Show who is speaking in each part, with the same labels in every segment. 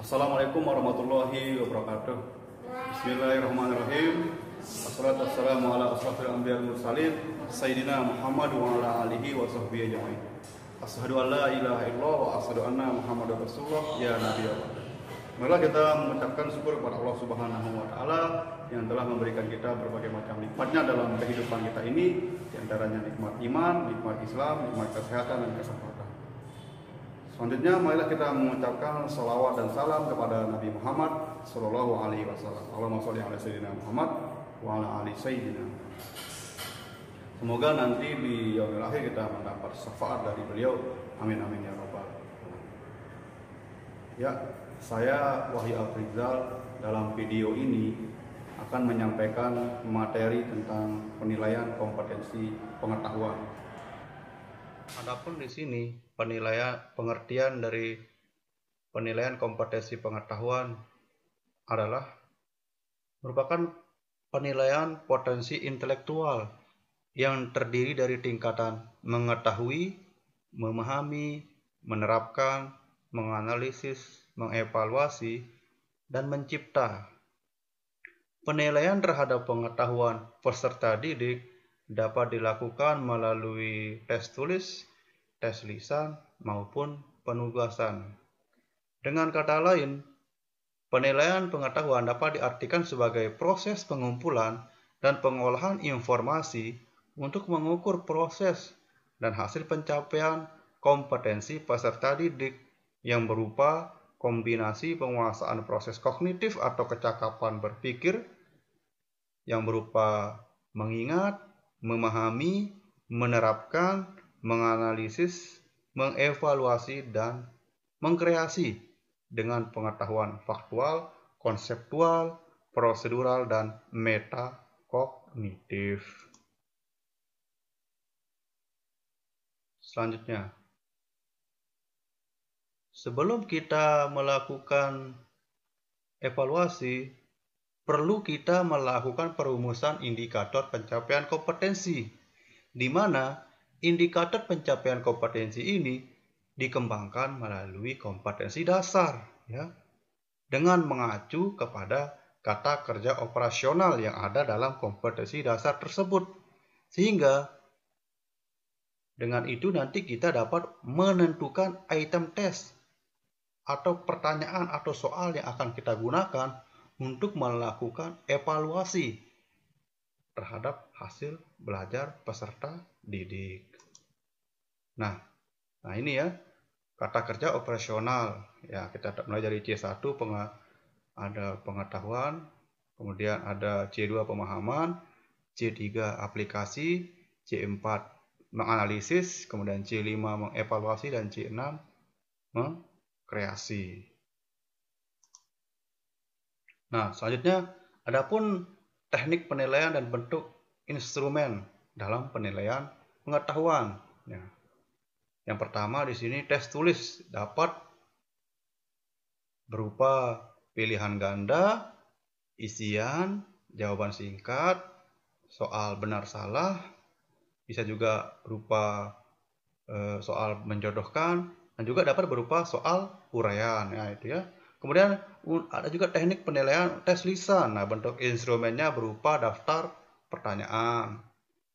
Speaker 1: Assalamualaikum warahmatullahi wabarakatuh. Bismillahirrahmanirrahim. Assalatu wassalamu ala asrafil anbiya wal mursalin Sayyidina Muhammad wa ala alihi wa sahbihi ajma'in. Asyhadu an la ilaha illallah wa asyhadu anna Muhammadar Rasulullah ya Nabi Allah. Marilah kita mengucapkan syukur kepada Allah Subhanahu wa taala yang telah memberikan kita berbagai macam nikmatnya dalam kehidupan kita ini, di antaranya nikmat iman, nikmat Islam, nikmat kesehatan dan kesempatan. Selanjutnya, marilah kita mengucapkan salawat dan salam kepada Nabi Muhammad Sallallahu Alaihi Wasallam. Allahumma sholli ala Sayyidina Muhammad wa ala ali Sayyidina. Semoga nanti di yaumil akhir kita mendapat syafaat dari beliau. Amin amin ya rabbal alamin. Ya, saya Wahyu Afrizal dalam video ini akan menyampaikan materi tentang penilaian kompetensi pengetahuan. Adapun di sini pengertian dari penilaian kompetensi pengetahuan adalah merupakan penilaian potensi intelektual yang terdiri dari tingkatan mengetahui, memahami, menerapkan, menganalisis, mengevaluasi, dan mencipta. Penilaian terhadap pengetahuan peserta didik dapat dilakukan melalui tes tulis, tes lisan, maupun penugasan. Dengan kata lain, penilaian pengetahuan dapat diartikan sebagai proses pengumpulan dan pengolahan informasi untuk mengukur proses dan hasil pencapaian kompetensi peserta didik yang berupa kombinasi penguasaan proses kognitif atau kecakapan berpikir yang berupa mengingat, memahami, menerapkan, menganalisis, mengevaluasi, dan mengkreasi dengan pengetahuan faktual, konseptual, prosedural, dan metakognitif. Selanjutnya, sebelum kita melakukan evaluasi, perlu kita melakukan perumusan indikator pencapaian kompetensi, di mana indikator pencapaian kompetensi ini dikembangkan melalui kompetensi dasar, ya, dengan mengacu kepada kata kerja operasional yang ada dalam kompetensi dasar tersebut, sehingga dengan itu nanti kita dapat menentukan item tes atau pertanyaan atau soal yang akan kita gunakan untuk melakukan evaluasi terhadap hasil belajar peserta didik. Nah ini ya, kata kerja operasional. Ya, kita mulai dari C1 ada pengetahuan, kemudian ada C2 pemahaman, C3 aplikasi, C4 menganalisis, kemudian C5 mengevaluasi, dan C6 mengkreasi. Nah, selanjutnya adapun teknik penilaian dan bentuk instrumen dalam penilaian pengetahuan. Ya. Yang pertama di sini tes tulis dapat berupa pilihan ganda, isian, jawaban singkat, soal benar salah, bisa juga berupa soal menjodohkan, dan juga dapat berupa soal uraian. Ya, itu ya. Kemudian ada juga teknik penilaian tes lisan. Nah, bentuk instrumennya berupa daftar pertanyaan.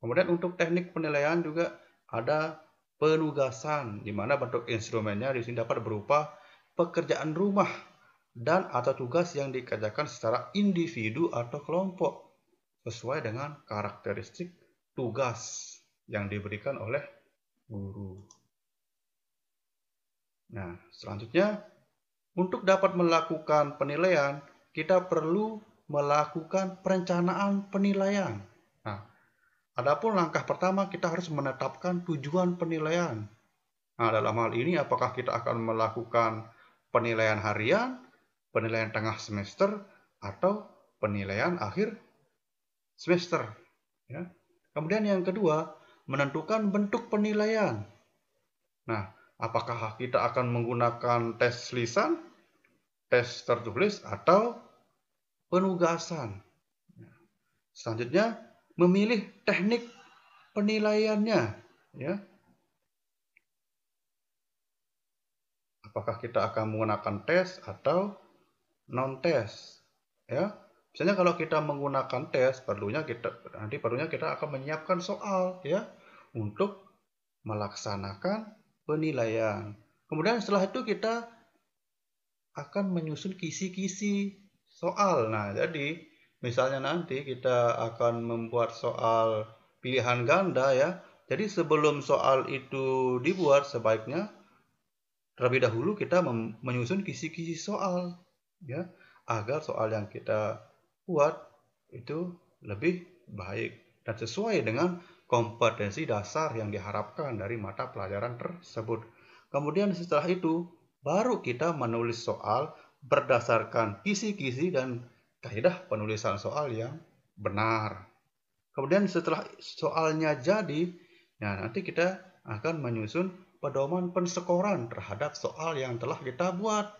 Speaker 1: Kemudian untuk teknik penilaian juga ada penugasan, di mana bentuk instrumennya di sini dapat berupa pekerjaan rumah dan atau tugas yang dikerjakan secara individu atau kelompok sesuai dengan karakteristik tugas yang diberikan oleh guru. Nah, selanjutnya untuk dapat melakukan penilaian, kita perlu melakukan perencanaan penilaian. Nah, adapun langkah pertama kita harus menetapkan tujuan penilaian. Nah, dalam hal ini apakah kita akan melakukan penilaian harian, penilaian tengah semester, atau penilaian akhir semester. Ya. Kemudian yang kedua, menentukan bentuk penilaian. Nah, apakah kita akan menggunakan tes lisan, tes tertulis, atau penugasan? Selanjutnya, memilih teknik penilaiannya. Ya. Apakah kita akan menggunakan tes atau non-tes. Ya. Misalnya kalau kita menggunakan tes, perlunya kita akan menyiapkan soal ya untuk melaksanakan penilaian. Kemudian setelah itu kita akan menyusun kisi-kisi soal. Nah, jadi misalnya nanti kita akan membuat soal pilihan ganda ya. Jadi sebelum soal itu dibuat, sebaiknya terlebih dahulu kita menyusun kisi-kisi soal ya, agar soal yang kita buat itu lebih baik dan sesuai dengan kompetensi dasar yang diharapkan dari mata pelajaran tersebut. Kemudian setelah itu baru kita menulis soal berdasarkan kisi-kisi dan kaidah penulisan soal yang benar. Kemudian setelah soalnya jadi, nah nanti kita akan menyusun pedoman penskoran terhadap soal yang telah kita buat,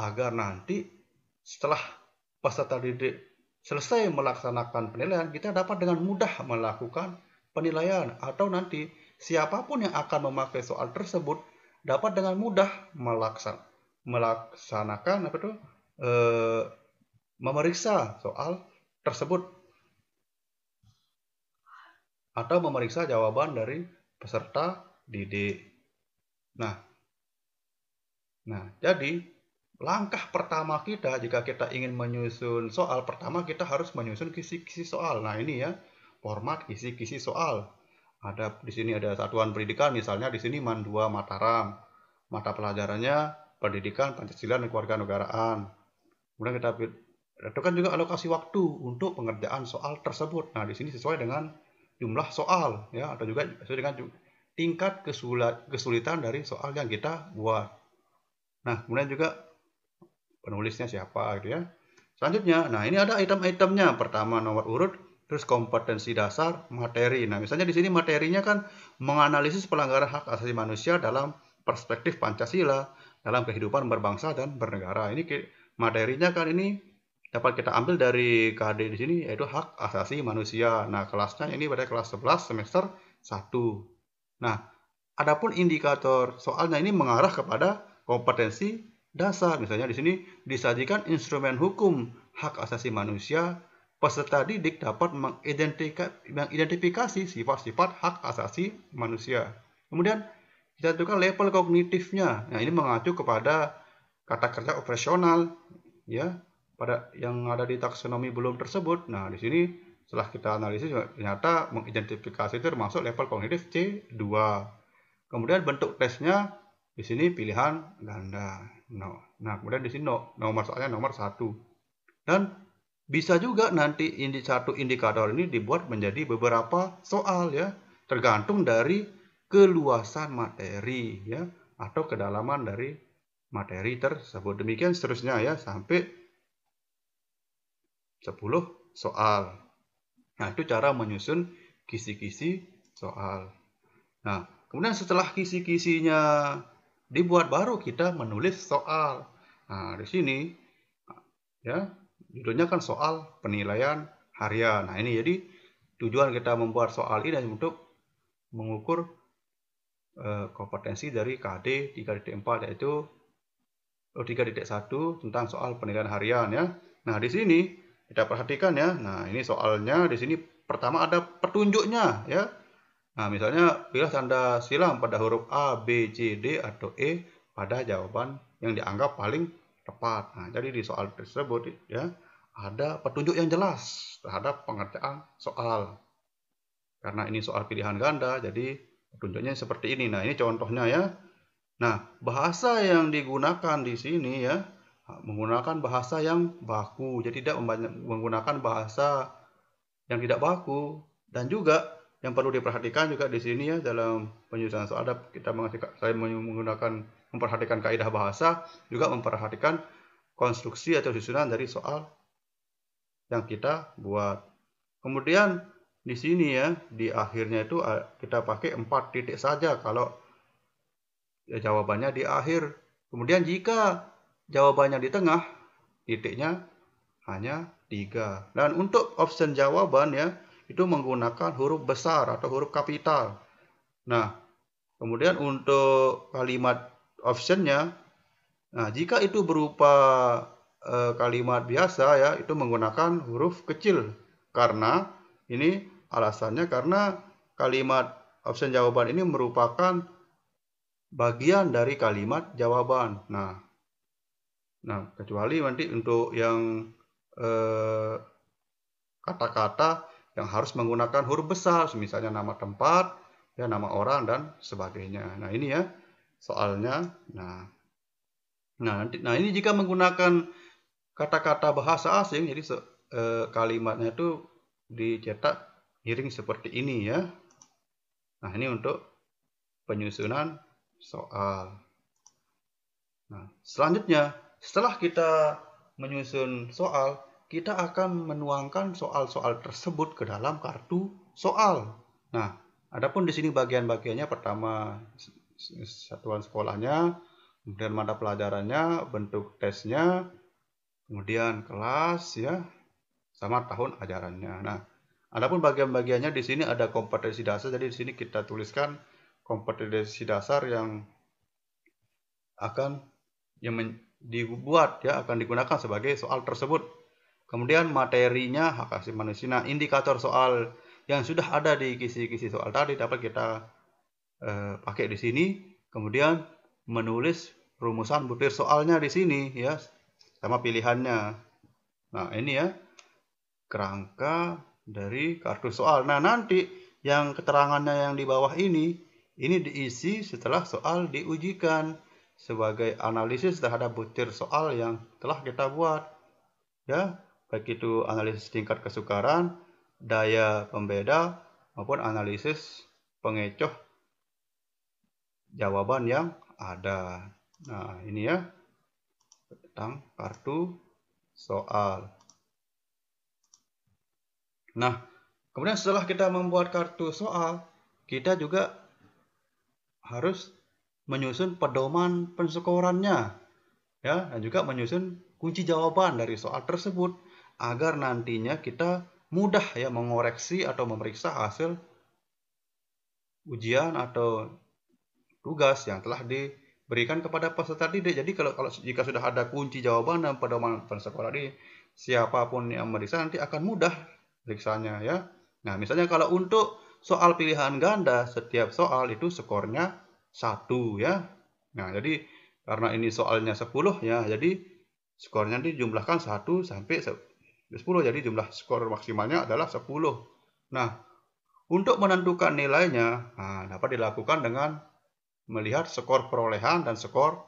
Speaker 1: agar nanti setelah peserta didik selesai melaksanakan penilaian, kita dapat dengan mudah melakukan penilaian, atau nanti siapapun yang akan memakai soal tersebut dapat dengan mudah melaksanakan memeriksa soal tersebut atau memeriksa jawaban dari peserta didik. Nah, jadi langkah pertama kita jika kita ingin menyusun soal, pertama kita harus menyusun kisi-kisi soal. Nah, ini ya format kisi-kisi soal. Di sini ada satuan pendidikan, misalnya di sini MAN 2 Mataram. Mata pelajarannya Pendidikan Pancasila dan Kewarganegaraan. Kemudian kita tentukan juga alokasi waktu untuk pengerjaan soal tersebut. Nah, di sini sesuai dengan jumlah soal ya, atau juga sesuai dengan tingkat kesulitan dari soal yang kita buat. Nah, kemudian juga penulisnya siapa gitu ya. Selanjutnya, nah ini ada item-itemnya. Pertama nomor urut, terus kompetensi dasar, materi. Nah, misalnya di sini materinya kan menganalisis pelanggaran hak asasi manusia dalam perspektif Pancasila dalam kehidupan berbangsa dan bernegara. Ini materinya kan ini dapat kita ambil dari KD di sini, yaitu hak asasi manusia. Nah, kelasnya ini pada kelas 11 semester 1. Nah, adapun indikator soalnya ini mengarah kepada kompetensi dasar. Misalnya di sini disajikan instrumen hukum hak asasi manusia, peserta didik dapat mengidentifikasi sifat-sifat hak asasi manusia. Kemudian kita tentukan level kognitifnya. Nah, ini mengacu kepada kata kerja operasional ya, pada yang ada di taksonomi belum tersebut. Nah, di sini setelah kita analisis ternyata mengidentifikasi itu termasuk level kognitif C2. Kemudian bentuk tesnya di sini pilihan ganda. Nah, kemudian di sini nomor soalnya nomor 1. Dan bisa juga nanti satu indikator ini dibuat menjadi beberapa soal ya, tergantung dari keluasan materi ya, atau kedalaman dari materi tersebut. Demikian seterusnya ya, sampai 10 soal. Nah, itu cara menyusun kisi-kisi soal. Nah, kemudian setelah kisi-kisinya dibuat, baru kita menulis soal. Nah, di sini ya judulnya kan soal penilaian harian. Nah, ini jadi tujuan kita membuat soal ini untuk mengukur kompetensi dari KD 3.4, yaitu 3.1 tentang soal penilaian harian ya. Nah, di sini kita perhatikan ya. Nah, ini soalnya di sini pertama ada petunjuknya ya. Nah, misalnya pilih tanda silang pada huruf A, B, C, D atau E pada jawaban yang dianggap paling tepat. Nah, jadi di soal tersebut ya ada petunjuk yang jelas terhadap pengerjaan soal. Karena ini soal pilihan ganda, jadi petunjuknya seperti ini. Nah, ini contohnya ya. Nah, bahasa yang digunakan di sini ya menggunakan bahasa yang baku, jadi tidak menggunakan bahasa yang tidak baku. Dan juga yang perlu diperhatikan juga di sini ya, dalam penyusunan soal kita selain memperhatikan kaidah bahasa, juga memperhatikan konstruksi atau susunan dari soal yang kita buat. Kemudian di sini ya, di akhirnya itu kita pakai 4 titik saja kalau ya, jawabannya di akhir. Kemudian jika jawabannya di tengah, titiknya hanya 3. Dan untuk option jawaban ya, itu menggunakan huruf besar atau huruf kapital. Nah, kemudian untuk kalimat optionnya, nah jika itu berupa kalimat biasa ya itu menggunakan huruf kecil. Karena ini alasannya karena kalimat option jawaban ini merupakan bagian dari kalimat jawaban. Nah, kecuali nanti untuk yang kata-kata yang harus menggunakan huruf besar, misalnya nama tempat, ya nama orang dan sebagainya. Nah, ini ya soalnya. Nah, ini jika menggunakan kata-kata bahasa asing, jadi kalimatnya itu dicetak miring seperti ini ya. Nah, ini untuk penyusunan soal. Nah, selanjutnya, setelah kita menyusun soal, kita akan menuangkan soal-soal tersebut ke dalam kartu soal. Nah, adapun di sini bagian-bagiannya pertama satuan sekolahnya, kemudian mata pelajarannya, bentuk tesnya, kemudian kelas ya, sama tahun ajarannya. Nah, adapun bagian-bagiannya di sini ada kompetensi dasar. Jadi di sini kita tuliskan kompetensi dasar yang akan dibuat ya, akan digunakan sebagai soal tersebut. Kemudian materinya hak asasi manusia. Nah, indikator soal yang sudah ada di kisi-kisi soal tadi dapat kita pakai di sini. Kemudian menulis rumusan butir soalnya di sini ya, sama pilihannya. Nah, ini ya kerangka dari kartu soal. Nah, nanti yang keterangannya yang di bawah ini diisi setelah soal diujikan sebagai analisis terhadap butir soal yang telah kita buat. Ya, baik itu analisis tingkat kesukaran, daya pembeda, maupun analisis pengecoh jawaban yang ada. Nah, ini ya tentang kartu soal. Nah, kemudian setelah kita membuat kartu soal, kita juga harus menyusun pedoman penskorannya, ya, dan juga menyusun kunci jawaban dari soal tersebut agar nantinya kita mudah ya mengoreksi atau memeriksa hasil ujian atau tugas yang telah diberikan kepada peserta didik. Jadi kalau jika sudah ada kunci jawaban dan pedoman penskoran ini, siapapun yang meriksa nanti akan mudah periksanya ya. Nah, misalnya kalau untuk soal pilihan ganda, setiap soal itu skornya 1 ya. Nah, jadi karena ini soalnya 10 ya, jadi skornya dijumlahkan 1 sampai 10. Jadi jumlah skor maksimalnya adalah 10. Nah, untuk menentukan nilainya dapat dilakukan dengan melihat skor perolehan dan skor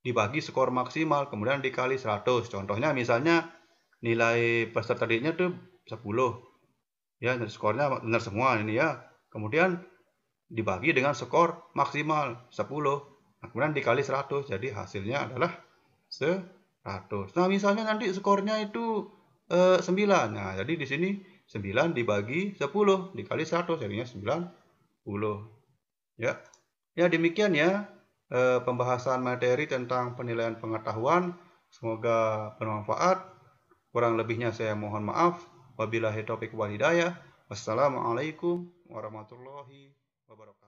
Speaker 1: dibagi skor maksimal, kemudian dikali 100. Contohnya misalnya nilai peserta didiknya tuh 10. Ya, skornya benar semua ini ya. Kemudian dibagi dengan skor maksimal 10. Nah, kemudian dikali 100. Jadi hasilnya adalah 100. Nah, misalnya nanti skornya itu 9. Nah, jadi di sini 9 dibagi 10 dikali 100 jadinya 90. Ya. Ya, demikian ya pembahasan materi tentang penilaian pengetahuan. Semoga bermanfaat. Kurang lebihnya saya mohon maaf. Wabillahi taufiq wal hidayah. Wassalamualaikum warahmatullahi wabarakatuh.